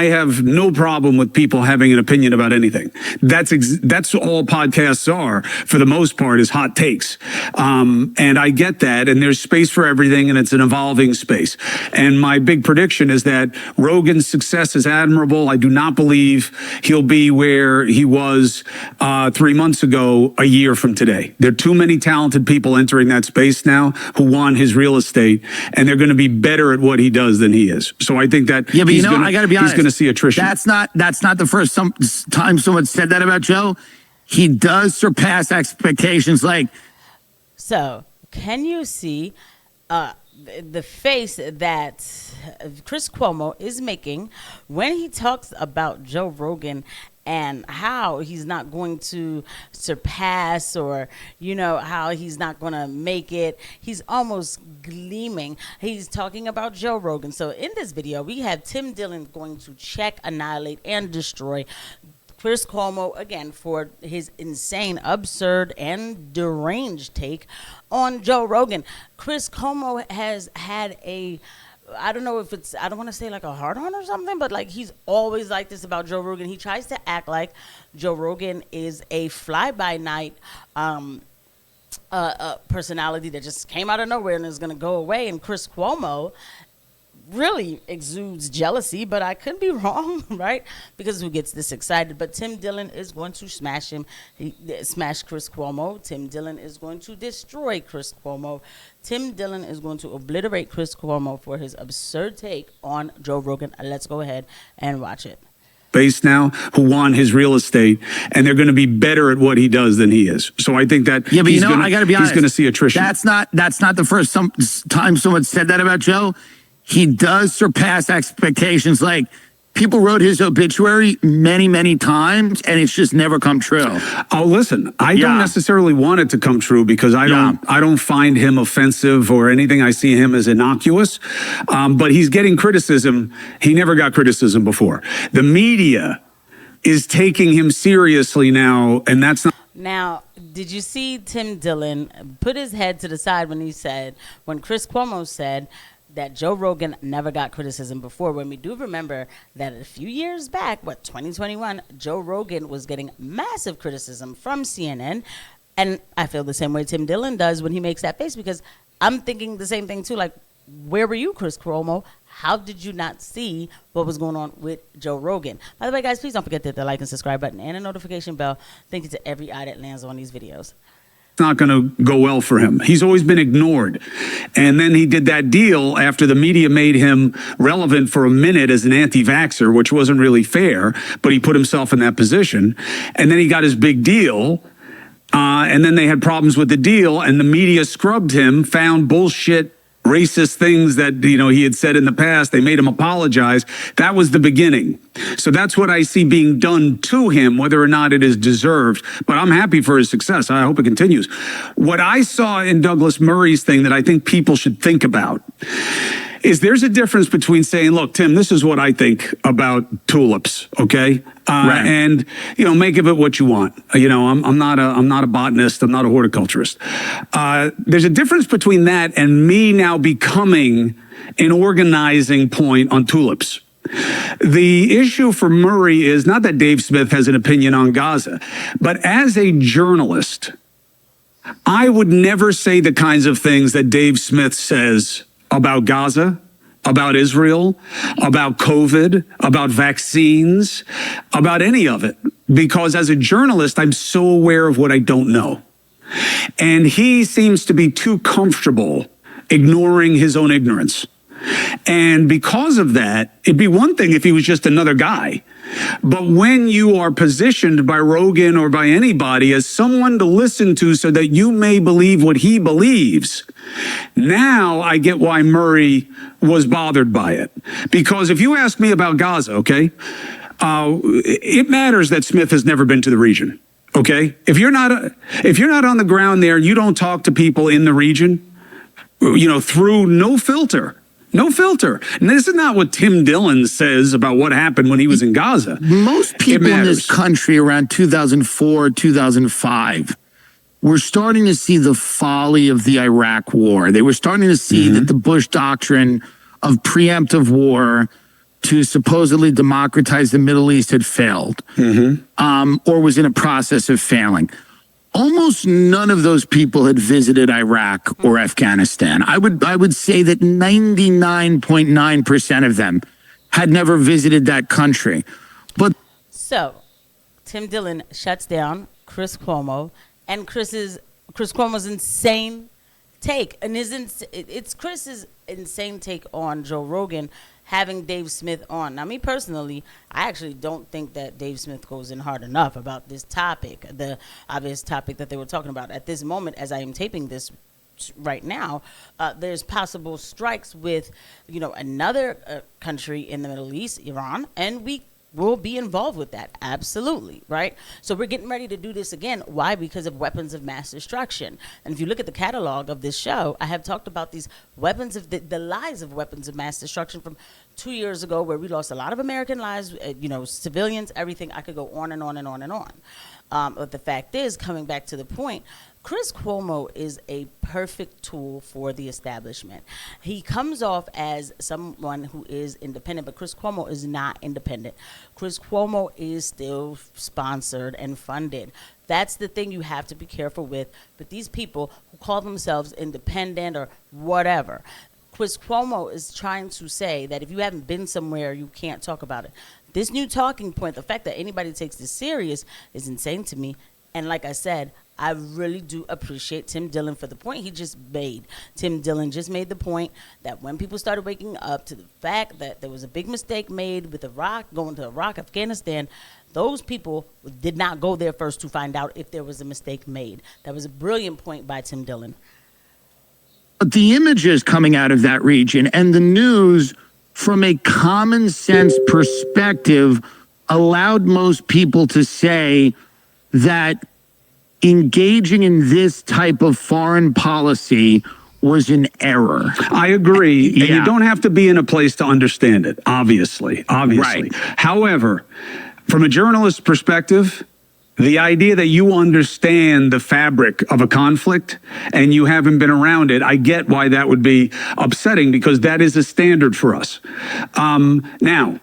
I have no problem with people having an opinion about anything. That's all podcasts are, for the most part, is hot takes. And I get that, and there's space for everything, and it's an evolving space. And my big prediction is that Rogan's success is admirable. I do not believe he'll be where he was 3 months ago, a year from today. There are too many talented people entering that space now who want his real estate, and they're going to be better at what he does than he is. So I think that but I got to be honest. He's going to see attrition. That's not the first time someone said that about Joe. He does surpass expectations. So, can you see the face that Chris Cuomo is making when he talks about Joe Rogan and how he's not going to surpass, or, how he's not going to make it? He's almost gleaming. He's talking about Joe Rogan. So in this video, we have Tim Dillon going to check, annihilate, and destroy Chris Cuomo, again, for his insane, absurd, and deranged take on Joe Rogan. Chris Cuomo has had I don't know if it's, I don't want to say like a hard-on or something, but he's always like this about Joe Rogan. He tries to act like Joe Rogan is a fly-by-night personality that just came out of nowhere and is going to go away. And Chris Cuomo really exudes jealousy, but I could be wrong, right? Because who gets this excited? But Tim Dillon is going to smash him. Smash Chris Cuomo. Tim Dillon is going to destroy Chris Cuomo. Tim Dillon is going to obliterate Chris Cuomo for his absurd take on Joe Rogan. Let's go ahead and watch it. Base now who want his real estate, and they're going to be better at what he does than he is. So I think that but I got to be honest. He's going to see attrition. That's not the first time someone said that about Joe. He does surpass expectations. People wrote his obituary many, many times, and it's just never come true. Oh, listen, I don't necessarily want it to come true, because I don't find him offensive or anything. I see him as innocuous, but he's getting criticism. He never got criticism before. The media is taking him seriously now, and that's not. Now, did you see Tim Dillon put his head to the side when Chris Cuomo said that Joe Rogan never got criticism before, when we do remember that a few years back, 2021, Joe Rogan was getting massive criticism from CNN. And I feel the same way Tim Dillon does when he makes that face, because I'm thinking the same thing too. Where were you, Chris Cuomo? How did you not see what was going on with Joe Rogan? By the way, guys, please don't forget to hit the like and subscribe button and a notification bell. Thank you to every eye that lands on these videos. Not going to go well for him. He's always been ignored. And then he did that deal after the media made him relevant for a minute as an anti-vaxxer, which wasn't really fair, but he put himself in that position. And then he got his big deal. And then they had problems with the deal, and the media scrubbed him, found bullshit, racist things that, he had said in the past. They made him apologize. That was the beginning. So that's what I see being done to him, whether or not it is deserved. But I'm happy for his success. I hope it continues. What I saw in Douglas Murray's thing that I think people should think about is there's a difference between saying, look, Tim, this is what I think about tulips, okay? Right. And, make of it what you want. I'm not a botanist. I'm not a horticulturist. There's a difference between that and me now becoming an organizing point on tulips. The issue for Murray is not that Dave Smith has an opinion on Gaza, but as a journalist, I would never say the kinds of things that Dave Smith says about Gaza, about Israel, about COVID, about vaccines, about any of it. Because as a journalist, I'm so aware of what I don't know. And he seems to be too comfortable ignoring his own ignorance. And because of that, it'd be one thing if he was just another guy. But when you are positioned by Rogan or by anybody as someone to listen to so that you may believe what he believes, now I get why Murray was bothered by it. Because if you ask me about Gaza, okay, it matters that Smith has never been to the region, okay? If you're not on the ground there, you don't talk to people in the region, through no filter. No filter. And this is not what Tim Dillon says about what happened when he was in Gaza. Most people in this country around 2004, 2005 were starting to see the folly of the Iraq war. They were starting to see that the Bush doctrine of preemptive war to supposedly democratize the Middle East had failed, or was in a process of failing. Almost none of those people had visited Iraq or Afghanistan. I would say that 99.9% of them had never visited that country. But So, Tim Dillon shuts down Chris Cuomo and Chris Cuomo's insane take, and it's Chris's insane take on Joe Rogan having Dave Smith on. Now, me personally, I actually don't think that Dave Smith goes in hard enough about this topic, the obvious topic that they were talking about. At this moment, as I am taping this right now, there's possible strikes with, another country in the Middle East, Iran, and we will be involved with that. Absolutely. Right. So we're getting ready to do this again. Why? Because of weapons of mass destruction. And if you look at the catalog of this show, I have talked about these weapons of the lies of weapons of mass destruction from 2 years ago, where we lost a lot of American lives, civilians, everything. I could go on and on and on and on. But the fact is, coming back to the point, Chris Cuomo is a perfect tool for the establishment. He comes off as someone who is independent, but Chris Cuomo is not independent. Chris Cuomo is still sponsored and funded. That's the thing you have to be careful with these people who call themselves independent or whatever. Chris Cuomo is trying to say that if you haven't been somewhere, you can't talk about it. This new talking point, the fact that anybody takes this serious, is insane to me. And like I said, I really do appreciate Tim Dillon for the point he just made. Tim Dillon just made the point that when people started waking up to the fact that there was a big mistake made with Iraq, going to Iraq, Afghanistan, those people did not go there first to find out if there was a mistake made. That was a brilliant point by Tim Dillon. But the images coming out of that region and the news, from a common sense perspective, allowed most people to say that engaging in this type of foreign policy was an error. I agree. And you don't have to be in a place to understand it, obviously. Right. However, from a journalist's perspective, the idea that you understand the fabric of a conflict and you haven't been around it, I get why that would be upsetting, because that is a standard for us. Now,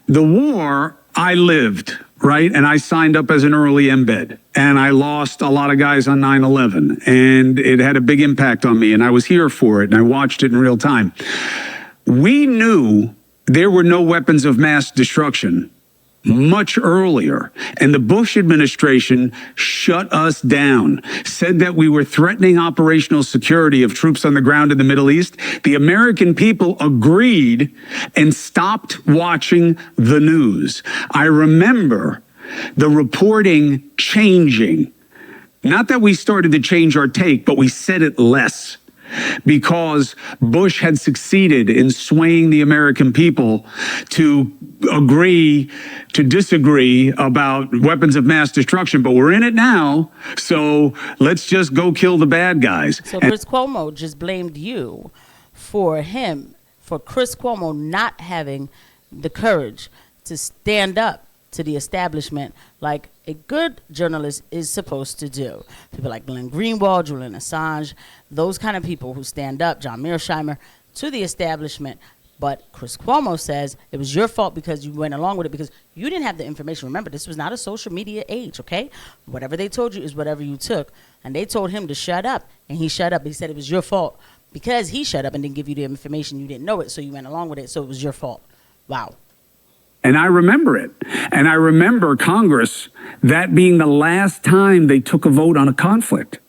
the war, I lived, right? And I signed up as an early embed, and I lost a lot of guys on 9/11, and it had a big impact on me, and I was here for it, and I watched it in real time. We knew there were no weapons of mass destruction much earlier, and the Bush administration shut us down, said that we were threatening operational security of troops on the ground in the Middle East. The American people agreed and stopped watching the news. I remember the reporting changing. Not that we started to change our take, but we said it less, because Bush had succeeded in swaying the American people to agree to disagree about weapons of mass destruction. But we're in it now, so let's just go kill the bad guys. So Chris Cuomo just blamed you for Chris Cuomo not having the courage to stand up to the establishment like a good journalist is supposed to do. People like Glenn Greenwald, Julian Assange, those kind of people who stand up, John Mearsheimer, to the establishment. But Chris Cuomo says it was your fault because you went along with it, because you didn't have the information. Remember, this was not a social media age, okay? Whatever they told you is whatever you took. And they told him to shut up, and he shut up. He said it was your fault because he shut up and didn't give you the information. You didn't know it, so you went along with it, so it was your fault. Wow. And I remember it. And I remember Congress, that being the last time they took a vote on a conflict.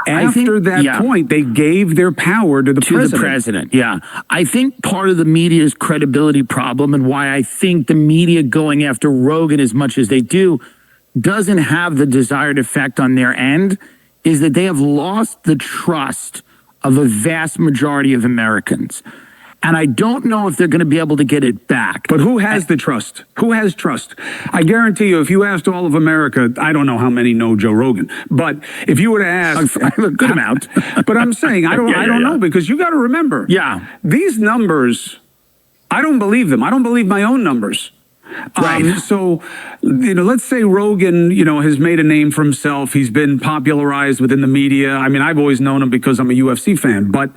After that point, they gave their power to the president. Yeah. I think part of the media's credibility problem, and why I think the media going after Rogan as much as they do doesn't have the desired effect on their end, is that they have lost the trust of a vast majority of Americans. And I don't know if they're going to be able to get it back. But who has the trust? Who has trust? I guarantee you, if you asked all of America, I don't know how many know Joe Rogan, but if you were to ask a good amount, but I'm saying I don't know, because you got to remember, these numbers, I don't believe them. I don't believe my own numbers. Right. So, let's say Rogan, has made a name for himself. He's been popularized within the media. I mean, I've always known him because I'm a UFC fan, but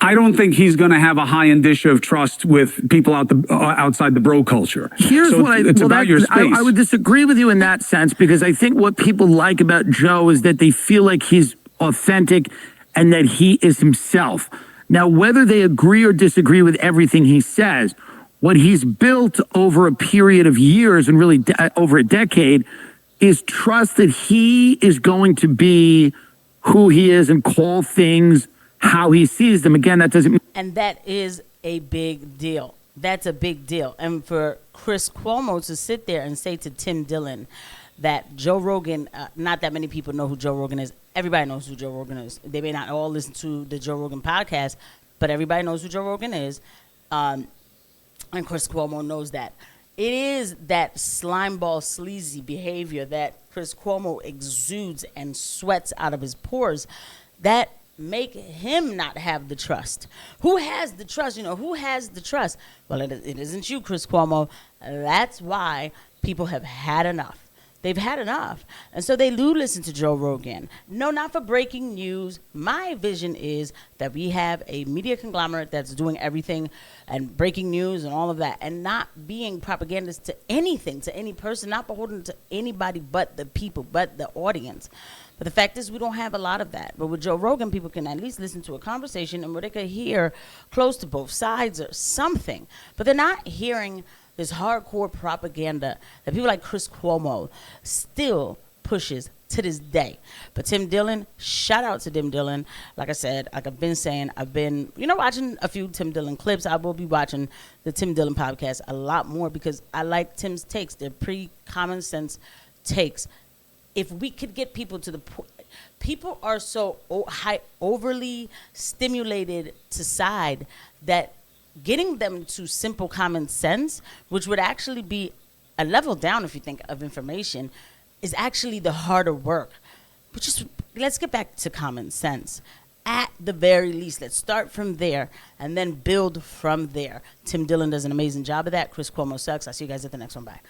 I don't think he's going to have a high indicia of trust with people outside the bro culture. Here's so what it's about your space. I would disagree with you in that sense, because I think what people like about Joe is that they feel like he's authentic and that he is himself. Now, whether they agree or disagree with everything he says, what he's built over a period of years and really over a decade is trust that he is going to be who he is and call things how he sees them. Again, that doesn't mean... And that is a big deal. That's a big deal. And for Chris Cuomo to sit there and say to Tim Dillon that Joe Rogan, not that many people know who Joe Rogan is. Everybody knows who Joe Rogan is. They may not all listen to the Joe Rogan podcast, but everybody knows who Joe Rogan is. And Chris Cuomo knows that. It is that slimeball, sleazy behavior that Chris Cuomo exudes and sweats out of his pores that make him not have the trust. Who has the trust? Who has the trust? Well, it isn't you, Chris Cuomo. That's why people have had enough. They've had enough. And so they do listen to Joe Rogan. No, not for breaking news. My vision is that we have a media conglomerate that's doing everything and breaking news and all of that, and not being propagandist to anything, to any person, not beholden to anybody but the people, but the audience. But the fact is, we don't have a lot of that. But with Joe Rogan, people can at least listen to a conversation and where they could hear close to both sides or something. But they're not hearing this hardcore propaganda that people like Chris Cuomo still pushes to this day. But Tim Dillon, shout out to Tim Dillon. Like I said, like I've been saying, I've been, watching a few Tim Dillon clips. I will be watching the Tim Dillon podcast a lot more because I like Tim's takes. They're pretty common sense takes. If we could get people to the point, people are so overly stimulated to side that getting them to simple common sense, which would actually be a level down if you think of information, is actually the harder work. But just let's get back to common sense. At the very least, let's start from there and then build from there. Tim Dillon does an amazing job of that. Chris Cuomo sucks. I'll see you guys at the next one. Bye.